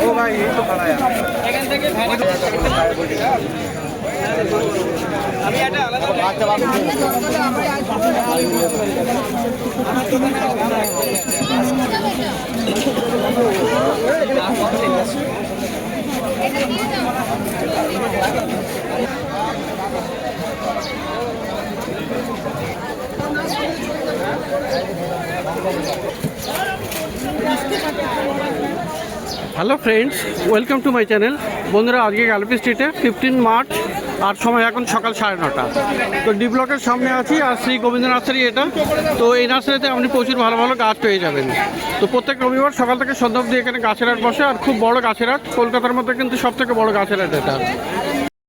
ও ভাই এই তো খাড়া এখান থেকে আমি একটা আলাদা hello friends, welcome to my channel. বন্ধুরা, আজকে গ্যালারি স্ট্রিটে 15 মার্চ আর সময় এখন সকাল 9:30। তো ডি ব্লকের সামনে আছি আর শ্রী গোবিন্দ নার্সারি এটা। তো এই নার্সারিতে আপনি প্রচুর ভালো ভালো গাছ পেয়ে যাবেন। তো প্রত্যেক রবিবার সকাল থেকে সন্ধ্যা অবধি এখানে গাছের হাট বসে, আর খুব বড় গাছের হাট, কলকাতার মধ্যে কিন্তু সব থেকে বড় গাছের হাট এটা।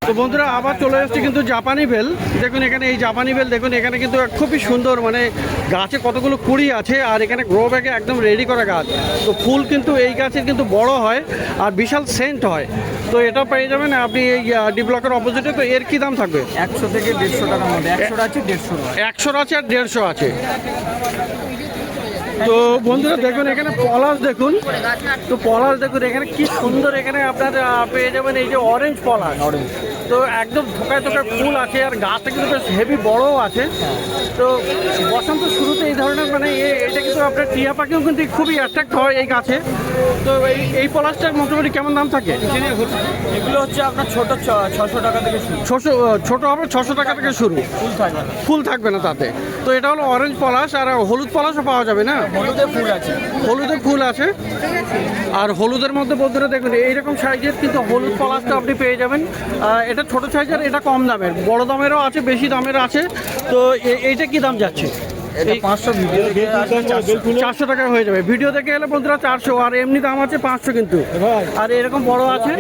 তো বন্ধুরা, আবার চলে এসেছি কিন্তু জাপানি বেল। দেখুন এখানে এই জাপানি বেল, দেখুন এখানে কিন্তু খুবই সুন্দর, মানে গাছে কতগুলো কুড়ি আছে, আর এখানে গ্রো ব্যাগে একদম রেডি করা গাছ। তো ফুল কিন্তু এই গাছের কিন্তু বড় হয় আর বিশাল সেন্ট হয়। তো এটা পেয়ে যাবেন আপনি এই ডি ব্লকের অপোজিটে। তো এর কি দাম থাকবে? 100 থেকে 150 টাকার মধ্যে। 100 আছে, 150 আছে আর 150 আছে। তো বন্ধুরা দেখুন এখানে পলাশ, দেখুন তো পলাশ দেখুন এখানে কি সুন্দর। এখানে আপনার পেয়ে যাবেন এই যে অরেঞ্জ পলাশ। তো একদম থোকায় থোকায় ফুল আছে, আর গাছটা কিন্তু বেশ হেভি বড়ও আছে। তো বসন্ত শুরুতে এই ধরনের মানে এটা কিন্তু আপনার টিয়া পাখিও কিন্তু খুবই অ্যাট্রাক্ট হয় এই গাছে। তো এই পলাশটার মোটামুটি কেমন দাম থাকে? এগুলো হচ্ছে আপনার ছোট 600 টাকা থেকে শুরু। ছোট হবে 600 টাকা থেকে শুরু। ফুল থাকবে না তাতে। তো এটা হলো অরেঞ্জ পলাশ, আর হলুদ পলাশও পাওয়া যাবে না? হলুদে ফুল আছে, হলুদের ফুল আছে। আর হলুদের মধ্যে বন্ধুরা দেখুন এইরকম সাইজের কিন্তু হলুদ পলাশটা আপনি পেয়ে যাবেন। এটা ছোট সাইজের, এটা কম দামের, বড় দামেরও আছে, বেশি দামের আছে। তো এইটা কি দাম যাচ্ছে? 500, ভিডিও 400 টাকায় হয়ে যাবে। ভিডিও দেখে এলে বন্ধুরা 400, আর এমনি দাম আছে 500 কিন্তু। আর এরকম বড় আছে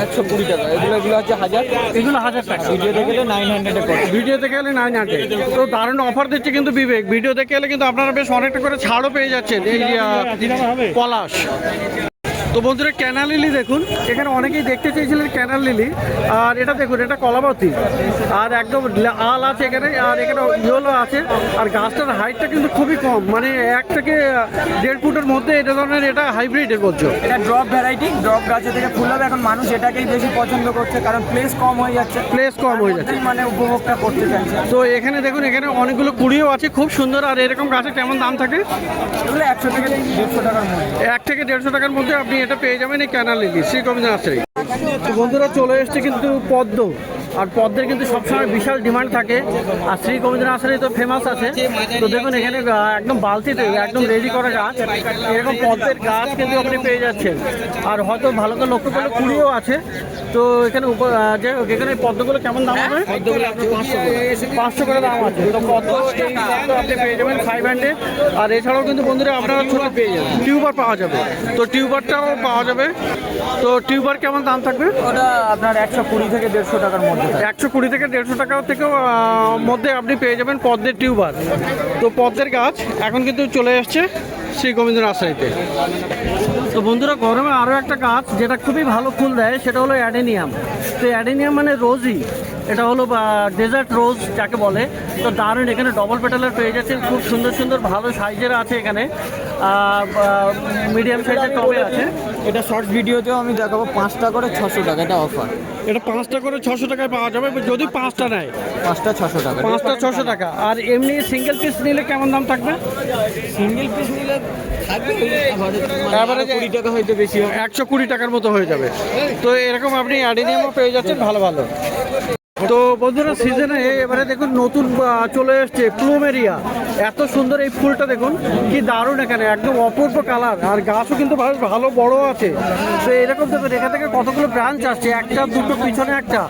120 টাকা। এগুলো আছে 1000, এগুলো 1000 টাকা। ভিডিও দেখে এলে 900 ভিডিও দেখে এলে 900। তো দারুণ অফার দিচ্ছে কিন্তু বিবেক। ভিডিও দেখে এলে কিন্তু আপনারা বেশ অনেকটা করে ছাড়ও পেয়ে যাচ্ছেন এই পলাশ। তো বন্ধুরা, ক্যানাল লিলি দেখুন, এখানে অনেকেই দেখতে চেয়েছিলেন ক্যানাল লিলি। আর এটা দেখুন, এটা কলাবতী, আর একদম লাল আছে এখানে, আর এখানে ইয়েলো আছে। আর গাছটার হাইটটা কিন্তু খুবই কম, মানে 1 থেকে 1.5 ফুটের মধ্যে। এটা ধরনের এটা হাইব্রিডের বলছো? এটা ড্রপ ভ্যারাইটি, ড্রপ গাছে থেকে ফুল হবে। এখন মানুষ এটাকেই বেশি পছন্দ করছে, কারণ প্লেস কম হয়ে যাচ্ছে। মানে উপভোগটা করতে চাইছে। তো এখানে দেখুন, এখানে অনেকগুলো কুড়িও আছে, খুব সুন্দর। আর এরকম গাছে কেমন দাম থাকে? এগুলো 100 থেকে 150 টাকার মধ্যে। 1 থেকে 150 টাকার মধ্যে আপনি এটা পেয়ে যাবেন এই canal lily, Shri Gobinda nursery. তো বন্ধুরা, চলে এসছে কিন্তু পদ্ম। আর পদ্মের কিন্তু সবসময় বিশাল ডিমান্ড থাকে, আর শ্রী গোবিন্দ নার্সারি তো ফেমাস আছে। তো দেখুন এখানে একদম বালতিতে একদম রেডি করা গাছ, এরকম পদ্মের গাছ কিন্তু আপনি পেয়ে যাচ্ছেন। আর হয়তো ভালো করে লক্ষ্য করলে কুড়িও আছে। তো এখানে এখানে পদ্মগুলো কেমন দাম হবে? পদ্মগুলো আপনার 500 করে দাম আছে। তো পদ্ম এই পদ্ম আপনি পেয়ে যাবেন 500। আর এছাড়াও কিন্তু বন্ধুরা আপনারা ছোট পেয়ে যাবেন, টিউবার পাওয়া যাবে। তো টিউবারটাও পাওয়া যাবে। তো টিউবার কেমন দাম থাকবে? ওটা আপনার 120 থেকে 150 টাকার মধ্যে। 120 থেকে 150 টাকার থেকেও মধ্যে আপনি পেয়ে যাবেন পদ্মের টিউবার। তো পদ্মের গাছ এখন কিন্তু চলে এসছে শ্রী গোবিন্দ নার্সারিতে। তো বন্ধুরা, গরমে আরও একটা গাছ যেটা খুবই ভালো ফুল দেয়, সেটা হলো অ্যাডেনিয়াম। তো অ্যাডেনিয়াম মানে রোজই, এটা হলো ডেজার্ট রোজ যাকে বলে। তো দারুণ, এখানে ডবল পেটালের পেয়ে যাচ্ছেন, খুব সুন্দর সুন্দর ভালো সাইজের আছে এখানে, মিডিয়াম সাইজের টবে আছে। এটা শর্ট ভিডিওতেও আমি দেখাবো। 5টা করে 600 টাকা, এটা অফার। এটা 5টা করে 600 টাকায় পাওয়া যাবে যদি 5টা নেয়। 5টা 600 টাকা। 5টা 600 টাকা। আর এমনি সিঙ্গেল পিস নিলে কেমন দাম থাকবে? সিঙ্গেল পিস নিলে থাকবে 20 টাকা, হয়তো বেশি হবে, 120 টাকার মতো হয়ে যাবে। তো এরকম আপনি অ্যাডেনিয়ামও পেয়ে যাচ্ছেন ভালো ভালো। তো বন্ধুরা, সিজনে এবারে দেখুন নতুন চলে এসছে প্লুমেরিয়া। এত সুন্দর এই ফুলটা দেখুন, কি দারুণ, এখানে একদম অপূর্ব কালার। আর গাছও কিন্তু ভালো বড় আছে। তো এরকম দেখুন এখান থেকে কতগুলো ব্রাঞ্চ আসছে, 1টা 2টো পিছনে একটা।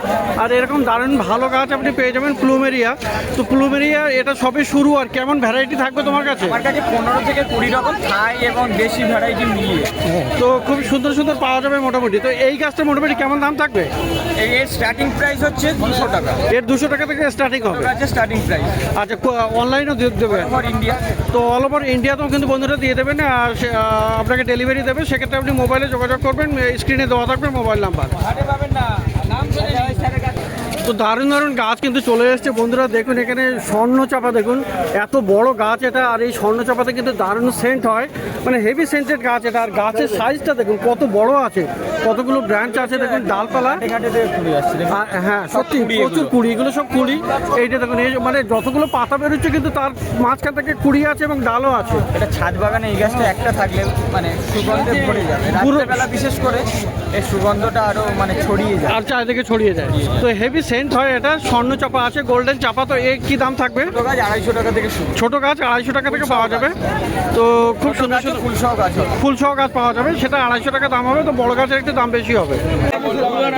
আর এরকম দারুণ ভালো গাছ আপনি পেয়ে যাবেন প্লুমেরিয়া। তো প্লুমেরিয়া এটা সবে শুরু। আর কেমন ভ্যারাইটি থাকবে তোমার কাছে? আমার কাছে 15 থেকে 20 রকম থাই এবং দেশি ভ্যারাইটি মিলিয়ে। তো খুব সুন্দর সুন্দর পাওয়া যাবে মোটামুটি। তো এই গাছটা মোটামুটি কেমন দাম থাকবে? এর স্টার্টিং প্রাইস হচ্ছে 200 টাকা। এর 200 টাকা থেকে স্টার্টিং হবে। আছে স্টার্টিং প্রাইস। আচ্ছা, অনলাইনও দেবে ফর ইন্ডিয়া। তো অল ওভার ইন্ডিয়াতেও কিন্তু বন্ধুরা দিয়ে দেবেন, আর আপনাকে ডেলিভারি দেবে। সেক্ষেত্রে আপনি মোবাইলে যোগাযোগ করবেন, স্ক্রিনে দেওয়া থাকবে মোবাইল নাম্বার। আরে পাবেন না, নাম শুনে স্যারের কাছে। তো দারুণ দারুণ গাছ কিন্তু চলে এসছে বন্ধুরা। দেখুন এখানে স্বর্ণচাপা, দেখুন এত বড় গাছ এটা। আর এই স্বর্ণচাপাতে কিন্তু দারুণ সেন্ট হয়, মানে হেভি সেন্টেড গাছ এটা। আর গাছের সাইজটা দেখুন কত বড় আছে, কতগুলো ব্রাঞ্চ আছে দেখুন, ডালপালা। হ্যাঁ সত্যি প্রচুর কুড়ি, এগুলো সব কুড়ি। এইটা দেখুন, এই মানে যতগুলো পাতা বেরোচ্ছে কিন্তু তার মাঝখান থেকে কুড়ি আছে এবং ডালও আছে। এটা ছাদ বাগানে এই গাছটা একটা থাকলে মানে সুগন্ধে ভরে যাবে। রাত্রেবেলা বিশেষ করে এর সুগন্ধটা আরো মানে ছড়িয়ে যায়, আর চারিদিকে ছড়িয়ে যায়। তো হেভি সেন্ট হয় এটা। স্বর্ণচাপা আছে, গোল্ডেন চাপা। তো এর কি দাম থাকবে? ছোট গাছ 250 টাকা থেকে শুরু। ছোট গাছ 250 টাকা থেকে পাওয়া যাবে। তো খুব সুন্দর সুন্দর ফুলসহ গাছ হবে। ফুলসহ গাছ পাওয়া যাবে, সেটা 250 টাকা দাম হবে। তো বড় গাছের একটু দাম বেশি হবে।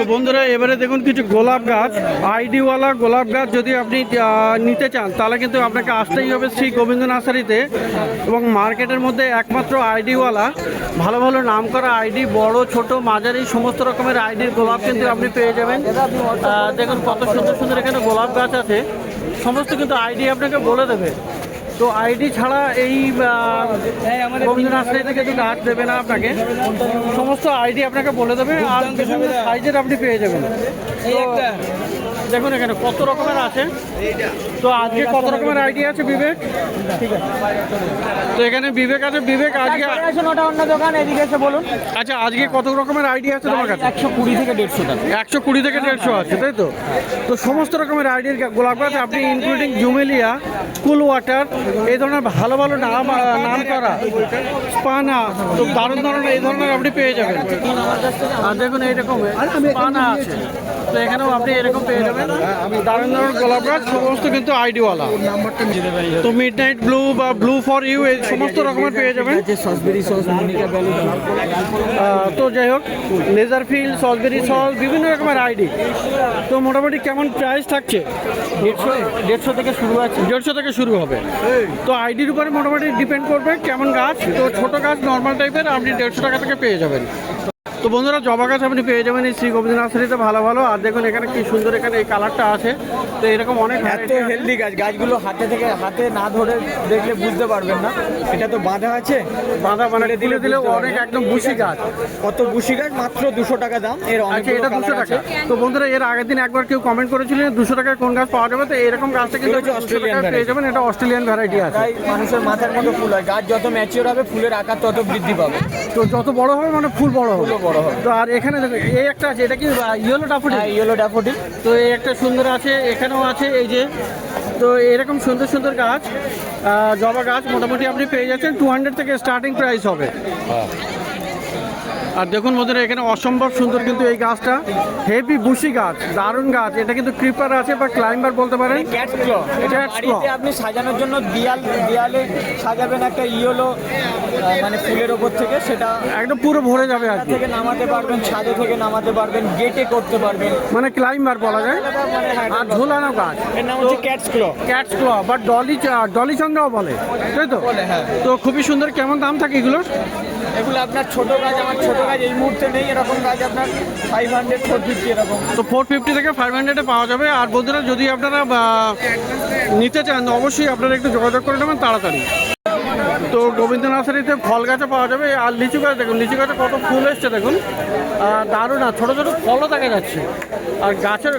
তো বন্ধুরা এবারে দেখুন কিছু গোলাপ গাছ, আইডিওয়ালা গোলাপ গাছ যদি আপনি নিতে চান তাহলে কিন্তু আপনাকে আসতেই হবে শ্রী গোবিন্দ নার্সারিতে। এবং মার্কেটের মধ্যে একমাত্র আইডিওয়ালা, ভালো ভালো নাম করা আইডি, বড় ছোট মাঝারি সমস্ত রকমের আইডির গোলাপ কিন্তু আপনি পেয়ে যাবেন। দেখুন কত সুন্দর সুন্দর এখানে গোলাপ গাছ আছে, সমস্ত কিন্তু আইডি আপনাকে বলে দেবে। তো আইডি ছাড়া এই গোবিন্দ নার্সারিতে কিন্তু গাছ দেবে না আপনাকে, সমস্ত আইডি আপনাকে বলে দেবে। আর বিভিন্ন সাইজের আপনি পেয়ে যাবেন। এই একটা দেখুন এখানে কত রকমের আছে। তো আজকে কত রকমের আইডি আছে বিবেক? ঠিক আছে, তো এখানে বিবেক আছে। বিবেক আজকে ওটা অন্য দোকান, এদিকে এসে বলুন। আচ্ছা, আজকে কত রকমের আইডি আছে তোমার কাছে? 120 থেকে 150 টাকা। 120 থেকে 150 আছে, তাই তো? তো সমস্ত রকমের আইডির গোলাপ গাছ আপনি ইনক্লুডিং জুমেলিয়া, কুল ওয়াটার, এই ধরনের ভালো ভালো নাম করা স্পানা, তো দারুণ ধরনের এই ধরনের আপনি পেয়ে যাবেন। আর দেখুন এইরকম স্পানা আছে, তো এখানেও আপনি এরকম পেয়ে যাবেন দারুণ দারুণ গোলাপ গাছ, সমস্ত কিন্তু আইডিওয়ালা। তো মিড নাইট ব্লু বা ব্লু ফর ইউ, এই সমস্ত রকমের পেয়ে যাবেন। সসবেরি সস, মনিকা ভ্যালি। তো যাই হোক, লেজার ফিল্ড, সসবেরি সস, বিভিন্ন রকমের আইডি। তো মোটামুটি কেমন প্রাইস থাকছে? 150 থেকে শুরু আছে। 150 থেকে শুরু হবে। তো আইডির উপরে মোটামুটি ডিপেন্ড করবে কেমন গাছ। তো ছোট গাছ নর্মাল টাইপের আপনি 150 টাকা থেকে পেয়ে যাবেন। তো বন্ধুরা জবা গাছ আপনি পেয়ে যাবেন এই শ্রী গোবিন্দ নার্সারিতে ভালো ভালো। আর দেখুন এখানে কি সুন্দর, এখানে এই কালারটা আছে। তো এরকম অনেক এত হেলদি গাছ, গাছগুলো হাতে না ধরে দেখলে বুঝতে পারবেন না। এটা তো বাঁধা আছে, বাঁধা মানে দিলে দিলে অনেক একদম বুশি গাছ। কত বুশি গাছ, মাত্র 200 টাকা দাম। এর আচ্ছা, এটা 200 টাকা। তো বন্ধুরা এর আগের দিন একবার কেউ কমেন্ট করেছিলেন 200 টাকায় কোন গাছ পাওয়া যাবে। তো এরকম গাছটা কিন্তু 200 টাকায় পেয়ে যাবেন। এটা অস্ট্রেলিয়ান ভ্যারাইটি আছে। তাই মানুষের মাথার মতো ফুল হয়। গাছ যত ম্যাচিওর হবে ফুলের আকার তত বৃদ্ধি পাবে। তো যত বড় হবে মানে ফুল বড় হবে। বড় হবে। তো আর এখানে দেখুন এই একটা আছে, এটা কি ইয়েলো ড্যাফোডিল? Yellow daffodil. তো এই একটা সুন্দর আছে, এখানেও আছে এই যে। তো এরকম সুন্দর সুন্দর গাছ, জবা গাছ মোটামুটি আপনি পেয়ে যাচ্ছেন। 200 থেকে স্টার্টিং প্রাইস হবে। আর দেখুন বন্ধুরা এখানে অসম্ভব সুন্দর কিন্তু এই গাছটা, হেভি বুশি গাছ, দারুণ গাছ। এটা কিন্তু ক্রিপার আছে বা ক্লাইম্বার বলতে পারেন। ক্যাটস ক্ল। এটা বাড়িতে আপনি সাজানোর জন্য দেয়ালে সাজাবেন একটা ইয়েলো মানে ফুলের ওপর থেকে, সেটা একদম পুরো ভরে যাবে আর কি। থেকে নামাতে পারবেন, ছাদে থেকে নামাতে পারবেন, গেটে করতে পারবেন, মানে ক্লাইম্বার বলা যায়। আর ঝোলানো গাছ, এর নাম হচ্ছে ক্যাটস ক্ল। ক্যাটস ক্ল বা ডলি চন্দ্রাও বলে, তাই তো? হ্যাঁ। তো খুবই সুন্দর। কেমন দাম থাকে এগুলোর? এগুলো আপনার ছোট গাছ, আমার ছোট গাছ এই মুহূর্তে নেই, এরকম গাছ আপনার 500, 450 এরকম। তো 450 থেকে 500-এ পাওয়া যাবে। আর বন্ধুরা যদি আপনারা নিতে চান অবশ্যই আপনারা একটু যোগাযোগ করে নেবেন তাড়াতাড়ি। তো গোবিন্দ নার্সারিতে ফল গাছও পাওয়া যাবে। আর লিচু গাছ দেখুন, লিচু গাছে কত ফুল এসছে দেখুন, দারুণ। আর ছোটো ছোটো ফলও দেখা যাচ্ছে। আর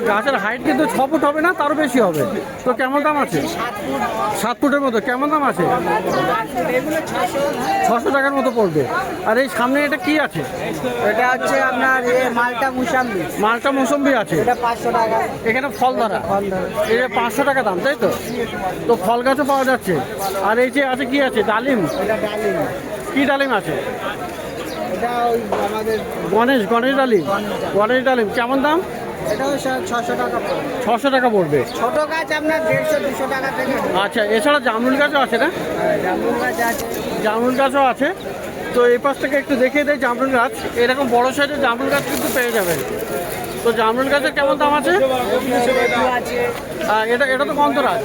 গাছের হাইট কিন্তু 6 ফুট হবে না, তারও বেশি হবে। তো কেমন দাম আছে? 7 ফুটের মতো। কেমন দাম আছে? 600 টাকার মতো পড়বে। আর এই সামনে এটা কি আছে? এটা হচ্ছে আপনার মালটা মুসাম্বি। মালটা মৌসম্বি আছে, এটা 500 টাকা। এখানে ফল ধরা, এটা 500 টাকা দাম, তাই তো? তো ফল গাছও পাওয়া যাচ্ছে। আর এই যে আছে কি আছে? ডালিম। এটা ডালিম। কি ডালিম আছে? এটা ওই আমাদের গণেশ ডালিম। গণেশ ডালিম কেমন দাম? এটাও 600 টাকা পড়বে। 600 টাকা পড়বে। ছোট গাছ আপনার 150-200 টাকা থেকে। আচ্ছা, এছাড়া জামরুল গাছও আছে না? জামরুল গাছ আছে। জামরুল গাছও আছে। তো এই পাশ থেকে একটু দেখিয়ে দেয় জামরুল গাছ। এরকম বড় সাইজের জামরুল গাছ কিন্তু পেয়ে যাবেন। তো জামরুল গাছের কেমন দাম আছে? এটা তো গন্ধরাজ।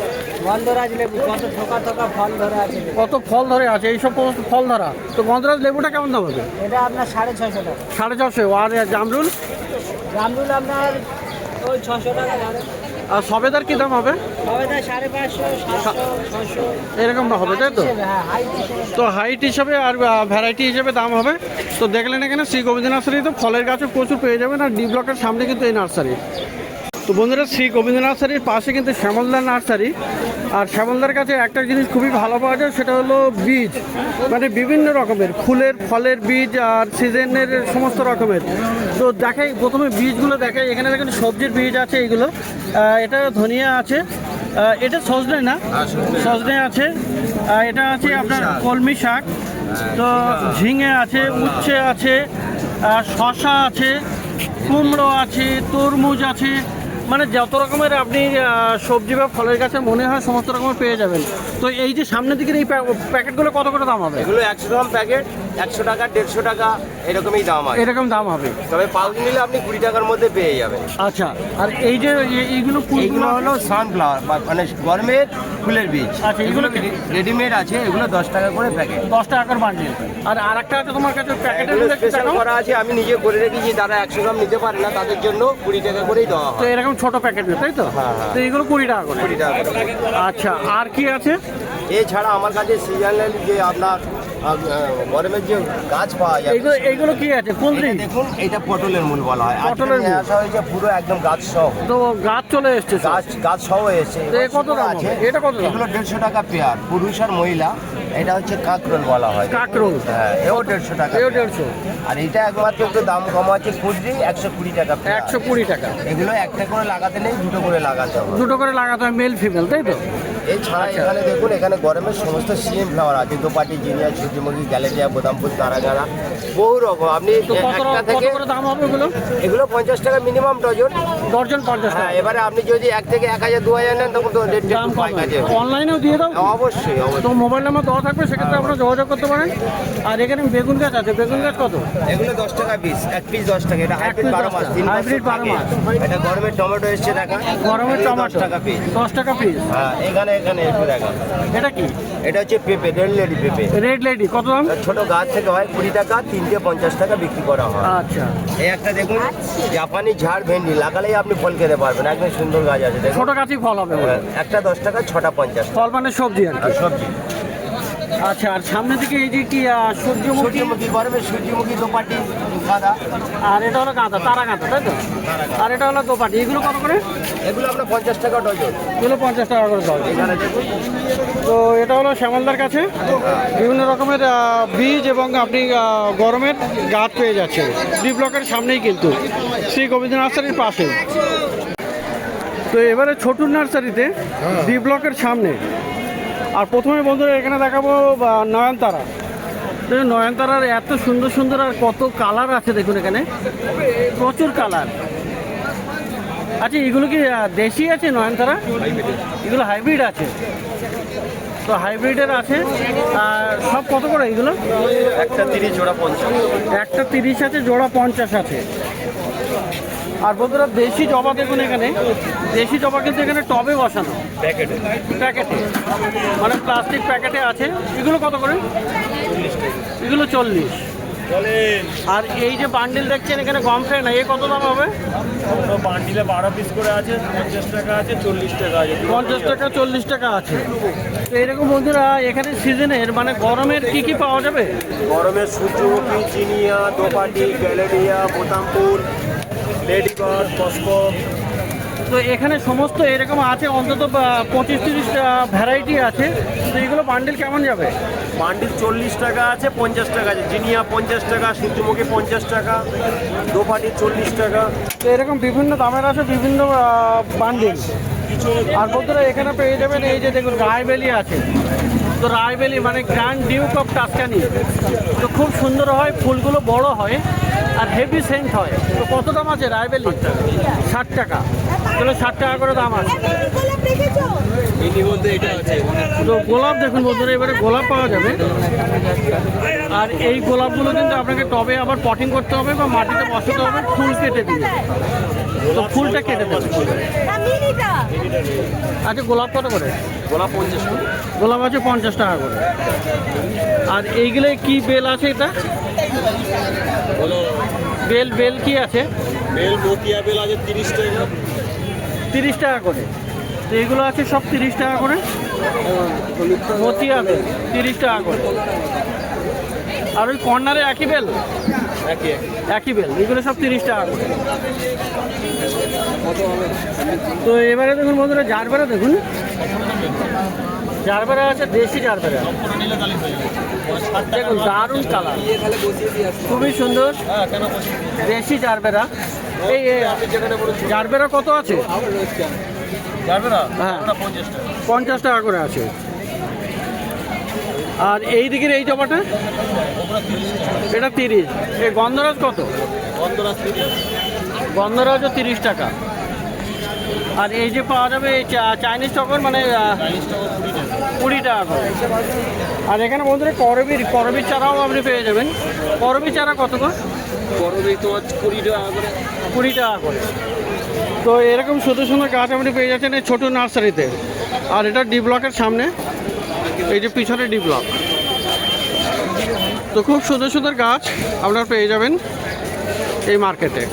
গন্ধরাজ লেবু কত থোকা থোকা ফল ধরে আছে। কত ফল ধরে আছে, এইসব সমস্ত ফল ধরা। তো গন্ধরাজ লেবুটা কেমন দাম হবে? এটা আপনার 650 টাকা। 650। আর জামরুল? জামরুল আপনার ওই 600 টাকা দাম। আর সবেদার কী দাম হবে? হবে তাই 550, 700, 600 এরকম হবে তাই তো? হ্যাঁ, হাইট হিসেবে। তো হাইট হিসাবে আর ভ্যারাইটি হিসাবে দাম হবে। তো দেখলেন এখানে শ্রী গোবিন্দ নার্সারি, তো ফলের গাছও প্রচুর পেয়ে যাবেন। আর ডি ব্লকের সামনে কিন্তু এই নার্সারি। তো বন্ধুরা, শ্রী গোবিন্দ নার্সারির পাশে কিন্তু শ্যামলদার নার্সারি। আর শ্যামলদার কাছে একটা জিনিস খুবই ভালো পাওয়া যায়, সেটা হলো বীজ, মানে বিভিন্ন রকমের ফুলের ফলের বীজ আর সিজনের সমস্ত রকমের। তো দেখাই, প্রথমে বীজগুলো দেখাই। এখানে দেখেন সবজির বীজ আছে এইগুলো। এটা ধনিয়া আছে, এটা সজনে না, সজনে আছে, এটা আছে আপনার কলমি শাক, তো ঝিঙে আছে, উচ্ছে আছে, শশা আছে, কুমড়ো আছে, তরমুজ আছে, মানে যত রকমের আপনি সবজি বা ফলের গাছে মনে হয় সমস্ত রকমের পেয়ে যাবেন। তো এই যে সামনের দিকের এই প্যাকেটগুলো কত করে দাম হবে? এগুলো 100 গ্রাম প্যাকেট 100 টাকা, 150 টাকা এরকমই দাম আছে। এরকম দাম হবে, তবে পাউচ নিলে আপনি 20 টাকার মধ্যে পেয়ে যাবেন। আচ্ছা। আর এই যে এইগুলো এইগুলো হলো সানফ্লাওয়ার, মানে গরমের ফুলের বীজ। আচ্ছা, এগুলো রেডিমেড আছে, এগুলো 10 টাকা করে প্যাকেট, 10 টাকা করে বান্ডিল। আর আরেকটা আছে তোমার কাছে প্যাকেটের এগুলো মধ্যে স্পেশাল করা আছে, আমি নিজে করে রেখেছি। যারা 100 গ্রাম নিতে পারে না তাদের জন্য 20 টাকা করেই দেওয়া তো হয়। এরকম ছোট প্যাকেট, তাই তো? হ্যাঁ, হ্যাঁ। তো এগুলো 20 টাকা করে। 20 টাকা করে। আচ্ছা, আর কি আছে? এছাড়া আমার কাছে সিজনালি যে আপনার গরমের যে গাছ পাওয়া যায়, এইগুলো কি আছে? কোন এটা দিন? দেখুন, এটা পটলের মূল বলা হয়। পটলের আজকে নিয়ে মূল। আসা হয়েছে পুরো একদম গাছ সহ। তো গাছ চলে এসছে সব। গাছ সহ এসে তো এ কত দাম হবে? এটা কত দাম? এগুলো 150 টাকা পেয়ার, পুরুষ আর মহিলা। এটা হচ্ছে কাকরোল বলা হয়। কাকরোল। হ্যাঁ, এও 150 টাকা। এও পেয়ার। 150। আর এটা একমাত্র একটু দাম কম আছে, খুচরি 120 টাকা পেয়ার। 120 টাকা। এগুলো একটা করে লাগাতে নেই, দুটো করে লাগাতে হবে। দুটো করে লাগাতে হয়, মেল ফিমেল, তাই তো? এছাড়া এখানে দেখুন, এখানে গরমের সমস্ত সিএম ফ্লাওয়ার আছে, দোপাটি, জিনিয়া, সূর্যমুখী, গ্যালেরিয়া, বোদামপুর, তারাগাড়া, বহু রকম। আপনি তো কত একটা কত থেকে করে দাম হবে ওগুলো? এগুলো 50 টাকা মিনিমাম ডজন। দর্জন 50 হ্যাঁ, টাকা। এবারে আপনি যদি 1 থেকে 1000, 2000 নেন তখন তো রেট দাম একটু কম পাই কাজে। অনলাইনেও দিয়ে দাও? অবশ্যই তো অবশ্যই। মোবাইল নাম্বার দেওয়া থাকবে, সেক্ষেত্রে আপনারা যোগাযোগ করতে পারেন। আর এখানে বেগুন গাছ আছে, বেগুন গাছ কত? এগুলো 10 টাকা পিস, এক পিস 10 টাকা। এটা হাইব্রিড 12 মাস, 3 মাস হাইব্রিড 12 মাস। এটা গরমের টমেটো এসছে দেখা, গরমের এই 10 টমেটো টাকা পিস। 10 টাকা পিস। হ্যাঁ, এখানে একটু দেখা। এটা কি? এটা হচ্ছে পেঁপে, রেড লেডি পেঁপে। রেড লেডি কত দাম? ছোট গাছ থেকে হয় 20 টাকা, 3টে 50 টাকা বিক্রি করা হয়। আচ্ছা, এই একটা দেখুন, জাপানি ঝাড় ভেন্ডি, লাগালেই আপনি ফল খেতে পারবেন, একদম সুন্দর গাছ আছে দেখুন। ছোট গাছই ফল হবে বলে। একটা 10 টাকা, 6টা 50 টাকা। ফল মানে সবজি আর কি। আর সবজি, আচ্ছা, আর সামনের দিকে এই যে কি সূর্যমুখী, সূর্যমুখী, গরমের সূর্যমুখী, দোপাটি, গাঁদা। আর এটা হলো গাঁদা, তারা গাঁদা, তাই তো? আর এটা হলো দোপাটি। এগুলো কত করে? এগুলো আমরা 50 টাকা ডজন। এগুলো 50 টাকা করে দাও। এখানে দেখুন, তো এটা হলো শ্যামলদার কাছে বিভিন্ন রকমের বীজ এবং আপনি গরমের গাছ পেয়ে যাচ্ছেন ডি ব্লকের সামনেই, কিন্তু শ্রী গোবিন্দ নার্সারির পাশে। তো এবারে ছোটুর নার্সারিতে ডি ব্লকের সামনে। আর প্রথমে বন্ধুরা এখানে দেখাবো নয়নতারা। দেখুন নয়নতারার এত সুন্দর সুন্দর আর কত কালার আছে, দেখুন এখানে প্রচুর কালার। আচ্ছা, এগুলো কি দেশি আছে নয়নতারা? এগুলো হাইব্রিড আছে। তো হাইব্রিডের আছে। আর সব কত করে এগুলো? একটা 30, জোড়া 50। একটা 30 আছে, জোড়া 50 আছে। আর বন্ধুরা দেশি জবা দেখুন এখানে, দেশি জবা কিন্তু এখানে টবে বসানো, প্যাকেটে, মানে প্লাস্টিক প্যাকেটে আছে। এগুলো কত করে? এগুলো 40। আর এই যে বান্ডিল দেখছেন এখানে গম ফ্রে না, এ কত দাম হবে? বান্ডিলে 12 পিস করে আছে, 50 টাকা আছে, 40 টাকা আছে। 50 টাকা, 40 টাকা আছে। তো এরকম বন্ধুরা এখানে সিজনের মানে গরমের কি কি পাওয়া যাবে? গরমের সূর্যমুখী, চিনিয়া, দোপাটি, গ্যালেরিয়া, বোতামপুর, লেডিবার্ড, কসকপ। তো এখানে সমস্ত এরকম আছে, অন্তত 25-30 ভ্যারাইটি আছে। তো এগুলো বান্ডিল কেমন যাবে? বান্ডিল 40 টাকা আছে, 50 টাকা আছে। জিনিয়া 50 টাকা, সূর্যমুখী 50 টাকা, দোপাটি 40 টাকা। তো এরকম বিভিন্ন দামের আছে, বিভিন্ন বান্ডিল। আর বন্ধুরা এখানে পেয়ে যাবেন এই যে দেখুন রায়বেলি আছে। তো রায়বেলি মানে গ্র্যান্ড ডিউক অফ টাস্কানি। তো খুব সুন্দর হয়, ফুলগুলো বড় হয় আর হেভি সেন্ট হয়। তো কত দাম আছে রায়বেলি? 60 টাকা। তাহলে 60 টাকা করে দাম আছে। তো গোলাপ দেখুন বন্ধুরা, এবারে গোলাপ পাওয়া যাবে। আর এই গোলাপগুলো কিন্তু আপনাকে টবে আবার পটিং করতে হবে বা মাটিতে বসাতে হবে, ফুল কেটে দিয়ে। তো ফুলটা কেটে দেবে। আচ্ছা, গোলাপ কত করে? গোলাপ 50 টাকা। গোলাপ আছে 50 টাকা করে। আর এইগুলো কি বেল আছে? এটা বেল কি আছে? বেল, মতিয়া বেল আছে 30 টাকা। 30 টাকা করে। তো এগুলো আছে সব 30 টাকা করে। মতি আছে 30 টাকা করে। আর ওই কর্নারে একই বেল, একই বেল, এগুলো সব 30 টাকা করে। তো এবারে দেখুন বন্ধুরা, জারবেরা দেখুন, জারবেরা আছে, দেশি জারবেরা দেখুন, দারুণ কালার, খুবই সুন্দর দেশি জারবেরা। এই জারবেরা কত আছে? হ্যাঁ 50 টাকা করে আছে। আর এই দিকের এই জবাটা এটা 30। এই গন্ধরাজ কত? গন্ধরাজও 30 টাকা। আর এই যে পাওয়া যাবে এই চাইনিজ টগর, মানে 20 টাকা করে। আর এখানে বন্ধুরা করবির চারাও আপনি পেয়ে যাবেন। করবি চারা কত করে? করবি তোমার 20 টাকা করে। 20 টাকা করে। তো এরকম সুন্দর সুন্দর গাছ আপনি পেয়ে যাচ্ছেন এই ছোটো নার্সারিতে। আর এটা ডি ব্লকের সামনে, এই যে পিছনে ডি ব্লক। তো খুব সুন্দর সুন্দর গাছ আপনারা পেয়ে যাবেন এই মার্কেটে।